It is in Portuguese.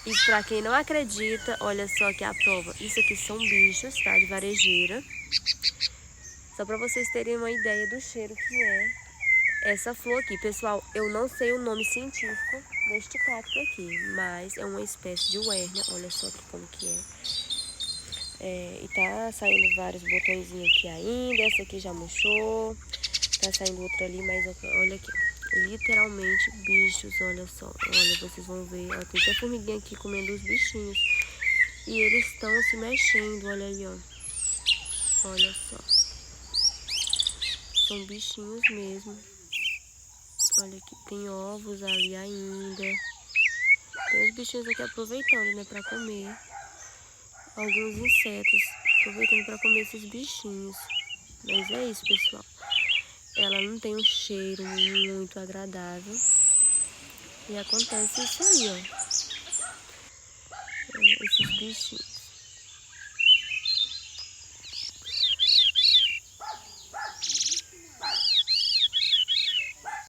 E pra quem não acredita, olha só que a prova. Isso aqui são bichos, tá? De varejeira. Só pra vocês terem uma ideia do cheiro que é essa flor aqui. Pessoal, eu não sei o nome científico deste cacto aqui, mas é uma espécie de Werner. Olha só aqui como que e tá saindo vários botõezinhos aqui ainda. Essa aqui já murchou. Tá saindo outra ali, mas olha aqui. Literalmente bichos, olha só. Olha, vocês vão ver. Ó, tem até formiguinha aqui comendo os bichinhos. E eles estão se mexendo, olha ali, ó. Olha só. São bichinhos mesmo. Olha aqui, tem ovos ali ainda. Tem os bichinhos aqui aproveitando, né, pra comer. Alguns insetos aproveitando pra comer esses bichinhos. Mas é isso, pessoal. Ela não tem um cheiro muito agradável. E acontece isso aí, ó. Esses bichinhos.